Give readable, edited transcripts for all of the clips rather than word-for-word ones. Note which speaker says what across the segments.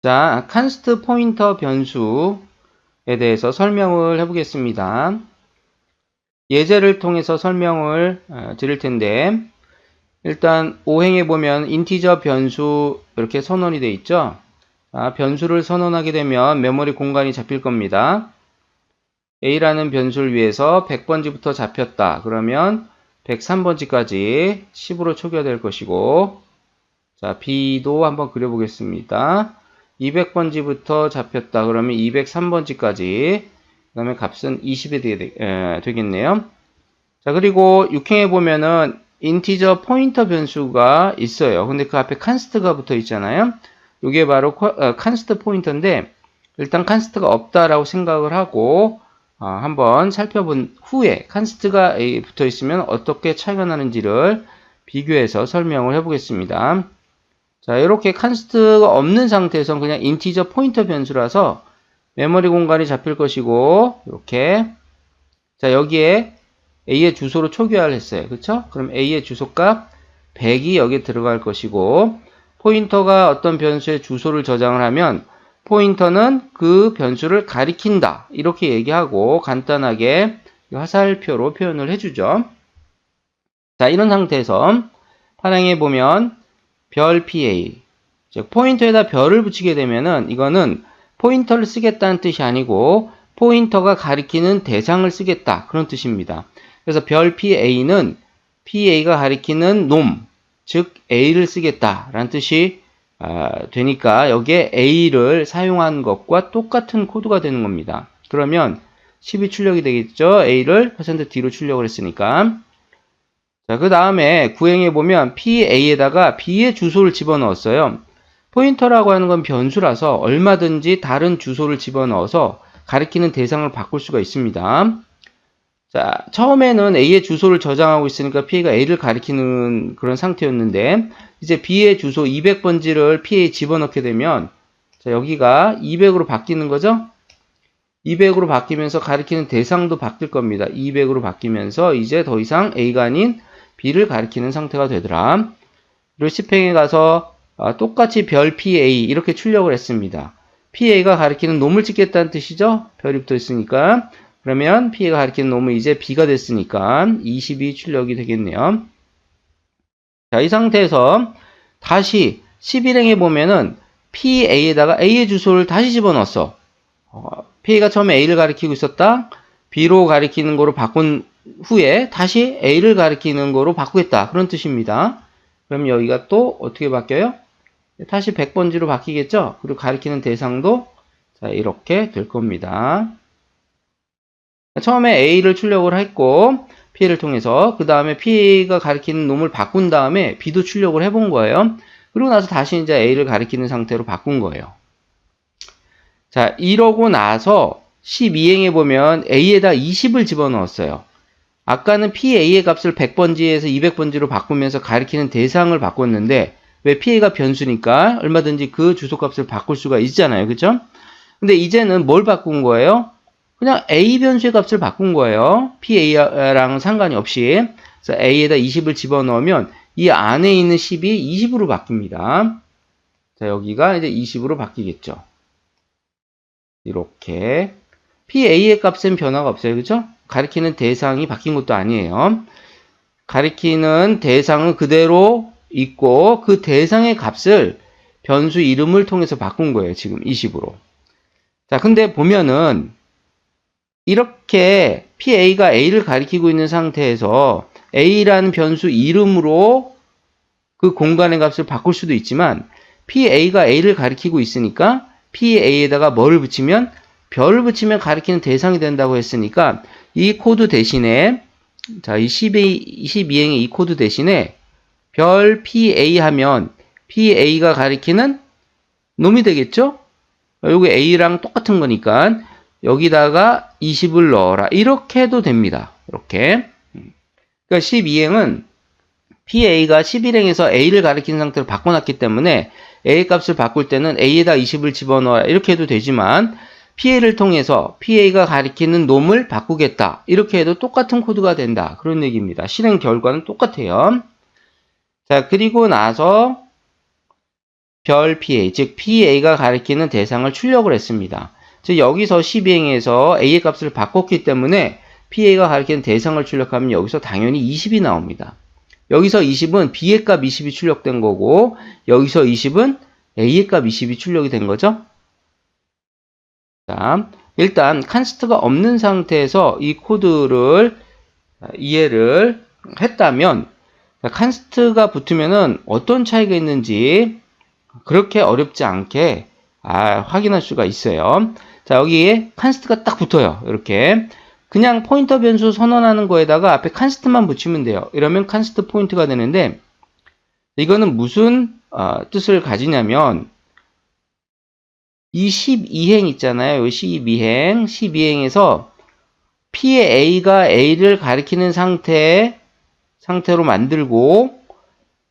Speaker 1: 자, 칸스트 포인터 변수에 대해서 설명을 해보겠습니다. 예제를 통해서 설명을 드릴 텐데, 일단 오행에 보면 인티저 변수 이렇게 선언이 되어 있죠. 변수를 선언하게 되면 메모리 공간이 잡힐 겁니다. A라는 변수를 위해서 100번지부터 잡혔다. 그러면 103번지까지 10으로 초기화될 것이고, 자, B도 한번 그려보겠습니다. 200번지부터 잡혔다. 그러면 203번지까지. 그 다음에 값은 20이 되겠네요. 자, 그리고 6행에 보면은 인티저 포인터 변수가 있어요. 근데 그 앞에 칸스트가 붙어 있잖아요. 이게 바로 칸스트 포인터인데, 일단 칸스트가 없다라고 생각을 하고, 한번 살펴본 후에 칸스트가 붙어 있으면 어떻게 차이가 나는지를 비교해서 설명을 해보겠습니다. 자, 이렇게 칸스트가 없는 상태에서는 그냥 인티저 포인터 변수라서 메모리 공간이 잡힐 것이고, 이렇게. 자, 여기에 A의 주소로 초기화를 했어요. 그쵸? 그럼 A의 주소값 100이 여기에 들어갈 것이고, 포인터가 어떤 변수의 주소를 저장을 하면 포인터는 그 변수를 가리킨다. 이렇게 얘기하고 간단하게 화살표로 표현을 해주죠. 자, 이런 상태에서 파랑에 보면 별 PA, 즉 포인터에다 별을 붙이게 되면은 이거는 포인터를 쓰겠다는 뜻이 아니고 포인터가 가리키는 대상을 쓰겠다 그런 뜻입니다. 그래서 별 PA는 PA가 가리키는 놈, 즉 A를 쓰겠다라는 뜻이 되니까 여기에 A를 사용한 것과 똑같은 코드가 되는 겁니다. 그러면 10이 출력이 되겠죠. A를 %D로 출력을 했으니까. 자, 그 다음에 구행에 보면 PA에다가 B의 주소를 집어넣었어요. 포인터라고 하는 건 변수라서 얼마든지 다른 주소를 집어넣어서 가리키는 대상을 바꿀 수가 있습니다. 자, 처음에는 A의 주소를 저장하고 있으니까 P가 A를 가리키는 그런 상태였는데, 이제 B의 주소 200번지를 P에 집어넣게 되면, 자, 여기가 200으로 바뀌는 거죠? 200으로 바뀌면서 가리키는 대상도 바뀔 겁니다. 200으로 바뀌면서 이제 더 이상 A가 아닌 B를 가리키는 상태가 되더라. 그리고 10행에 가서 똑같이 별 PA 이렇게 출력을 했습니다. PA가 가리키는 놈을 찍겠다는 뜻이죠. 별이 붙어 있으니까. 그러면 PA가 가리키는 놈은 이제 B가 됐으니까 20이 출력이 되겠네요. 자, 이 상태에서 다시 11행에 보면은 PA에다가 A의 주소를 다시 집어넣었어. PA가 처음에 A를 가리키고 있었다. B로 가리키는 거로 바꾼 후에 다시 A를 가리키는 거로 바꾸겠다. 그런 뜻입니다. 그럼 여기가 또 어떻게 바뀌어요? 다시 100번지로 바뀌겠죠? 그리고 가리키는 대상도 자, 이렇게 될 겁니다. 처음에 A를 출력을 했고 P를 통해서 그 다음에 P가 가리키는 놈을 바꾼 다음에 B도 출력을 해본 거예요. 그리고 나서 다시 이제 A를 가리키는 상태로 바꾼 거예요. 자, 이러고 나서 12행에 보면 A에다 20을 집어넣었어요. 아까는 PA의 값을 100번지에서 200번지로 바꾸면서 가리키는 대상을 바꿨는데 왜 PA가 변수니까 얼마든지 그 주소값을 바꿀 수가 있잖아요. 그죠? 근데 이제는 뭘 바꾼 거예요? 그냥 A 변수의 값을 바꾼 거예요. PA랑 상관이 없이. 그래서 A에다 20을 집어넣으면 이 안에 있는 10이 20으로 바뀝니다. 자, 여기가 이제 20으로 바뀌겠죠. 이렇게. PA의 값은 변화가 없어요. 그죠? 가리키는 대상이 바뀐 것도 아니에요. 가리키는 대상은 그대로 있고 그 대상의 값을 변수 이름을 통해서 바꾼 거예요. 지금 20으로. 자, 근데 보면은 이렇게 PA가 A를 가리키고 있는 상태에서 A라는 변수 이름으로 그 공간의 값을 바꿀 수도 있지만 PA가 A를 가리키고 있으니까 PA에다가 뭐를 붙이면 별을 붙이면 가리키는 대상이 된다고 했으니까 이 코드 대신에 자, 이 12행의 이 코드 대신에 별 PA 하면 PA가 가리키는 놈이 되겠죠? 요게 A랑 똑같은 거니까 여기다가 20을 넣어라. 이렇게 해도 됩니다. 이렇게. 그러니까 12행은 PA가 11행에서 A를 가리키는 상태로 바꿔놨기 때문에 A 값을 바꿀 때는 A에다 20을 집어넣어라. 이렇게 해도 되지만 PA를 통해서 PA가 가리키는 놈을 바꾸겠다. 이렇게 해도 똑같은 코드가 된다. 그런 얘기입니다. 실행 결과는 똑같아요. 자, 그리고 나서 별 PA, 즉 PA가 가리키는 대상을 출력을 했습니다. 즉 여기서 시비행에서 A의 값을 바꿨기 때문에 PA가 가리키는 대상을 출력하면 여기서 당연히 20이 나옵니다. 여기서 20은 B의 값 20이 출력된 거고 여기서 20은 A의 값 20이 출력이 된 거죠. 자, 일단 칸스트가 없는 상태에서 이 코드를 이해를 했다면 칸스트가 붙으면은 어떤 차이가 있는지 그렇게 어렵지 않게 확인할 수가 있어요. 자, 여기에 칸스트가 딱 붙어요. 이렇게 그냥 포인터 변수 선언하는 거에다가 앞에 칸스트만 붙이면 돼요. 이러면 칸스트 포인트가 되는데 이거는 무슨 뜻을 가지냐면 이 12행 있잖아요. 이 12행에서 P의 A가 A를 가리키는 상태로 만들고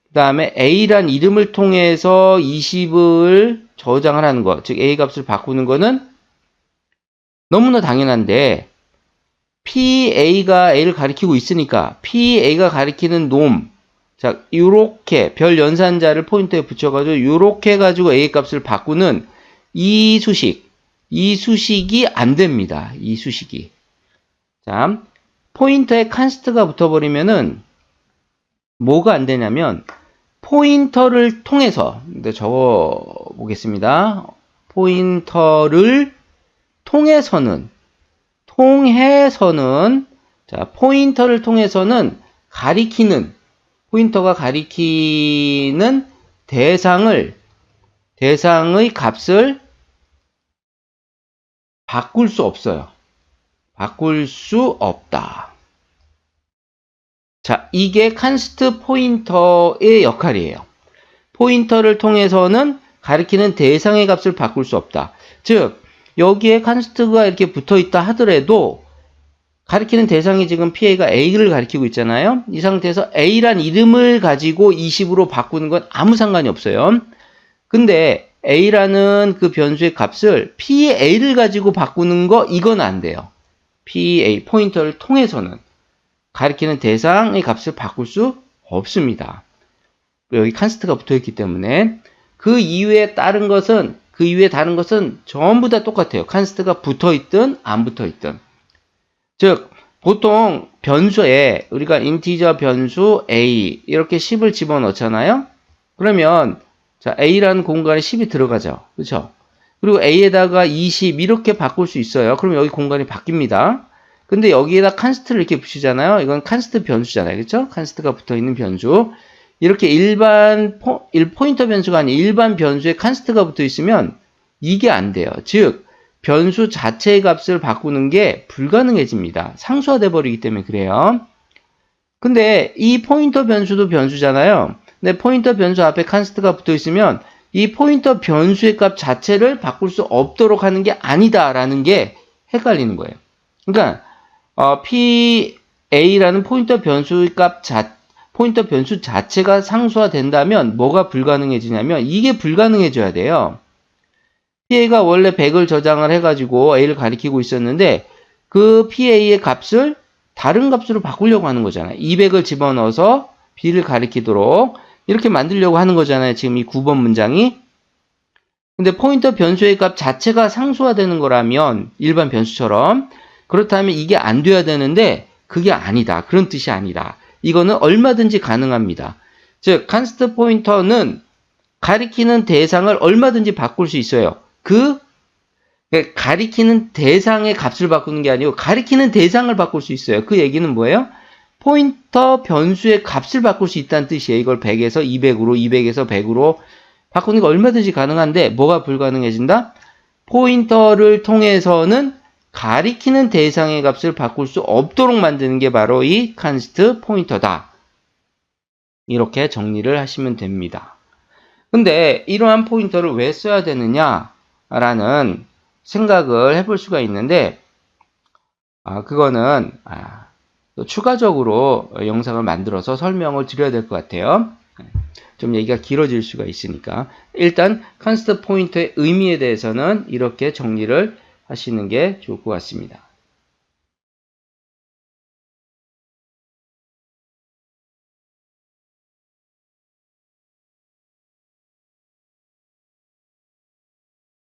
Speaker 1: 그 다음에 A란 이름을 통해서 20을 저장을 하는 것, 즉 A 값을 바꾸는 거는 너무나 당연한데 PA가 A를 가리키고 있으니까 PA가 가리키는 놈, 자 요렇게 별 연산자를 포인터에 붙여가지고 요렇게 해가지고 A 값을 바꾸는 이 수식이 안 됩니다. 이 수식이. 자, 포인터에 칸스트가 붙어버리면은 뭐가 안 되냐면 포인터를 통해서 적어 보겠습니다. 포인터를 통해서는 포인터를 통해서는 포인터가 가리키는 대상의 값을 바꿀 수 없어요. 바꿀 수 없다. 자, 이게 칸스트 포인터의 역할이에요. 포인터를 통해서는 가리키는 대상의 값을 바꿀 수 없다. 즉, 여기에 칸스트가 이렇게 붙어 있다 하더라도 가리키는 대상이 지금 PA가 A를 가리키고 있잖아요. 이 상태에서 A란 이름을 가지고 20으로 바꾸는 건 아무 상관이 없어요. 근데 A라는 그 변수의 값을 PA를 가지고 바꾸는 거 이건 안 돼요. PA, 포인터를 통해서는 가리키는 대상의 값을 바꿀 수 없습니다. 여기 칸스트가 붙어있기 때문에 그 이외에 다른 것은 전부 다 똑같아요. 칸스트가 붙어있든 안 붙어있든. 즉 보통 변수에 우리가 인티저 변수 A 이렇게 10을 집어넣잖아요. 그러면 자 A라는 공간에 10이 들어가죠. 그렇죠? 그리고 A에다가 20 이렇게 바꿀 수 있어요. 그럼 여기 공간이 바뀝니다. 근데 여기에다 칸스트를 이렇게 붙이잖아요. 이건 칸스트 변수잖아요. 그렇죠? 칸스트가 붙어있는 변수. 이렇게 일반 포인터 변수가 아닌 일반 변수에 칸스트가 붙어있으면 이게 안 돼요. 즉 변수 자체의 값을 바꾸는 게 불가능해집니다. 상수화돼 버리기 때문에 그래요. 근데 이 포인터 변수도 변수잖아요. 근데 포인터 변수 앞에 칸스트가 붙어있으면 이 포인터 변수의 값 자체를 바꿀 수 없도록 하는 게 아니다라는 게 헷갈리는 거예요. 그러니까 PA라는 포인터 변수의 포인터 변수 자체가 상수화된다면 뭐가 불가능해지냐면 이게 불가능해져야 돼요. PA가 원래 100을 저장을 해가지고 A를 가리키고 있었는데 그 PA의 값을 다른 값으로 바꾸려고 하는 거잖아요. 200을 집어넣어서 B를 가리키도록 이렇게 만들려고 하는 거잖아요. 지금 이 9번 문장이. 근데 포인터 변수의 값 자체가 상수화되는 거라면 일반 변수처럼 그렇다면 이게 안 돼야 되는데 그게 아니다. 그런 뜻이 아니다. 이거는 얼마든지 가능합니다. 즉 칸스트 포인터는 가리키는 대상을 얼마든지 바꿀 수 있어요. 가리키는 대상의 값을 바꾸는 게 아니고 가리키는 대상을 바꿀 수 있어요. 그 얘기는 뭐예요? 포인터 변수의 값을 바꿀 수 있다는 뜻이에요. 이걸 100에서 200으로, 200에서 100으로 바꾸는 게 얼마든지 가능한데 뭐가 불가능해진다? 포인터를 통해서는 가리키는 대상의 값을 바꿀 수 없도록 만드는 게 바로 이 칸스트 포인터다. 이렇게 정리를 하시면 됩니다. 근데 이러한 포인터를 왜 써야 되느냐라는 생각을 해볼 수가 있는데 그거는 또 추가적으로 영상을 만들어서 설명을 드려야 될 것 같아요. 좀 얘기가 길어질 수가 있으니까 일단 칸스트 포인터의 의미에 대해서는 이렇게 정리를 하시는 게 좋을 것 같습니다.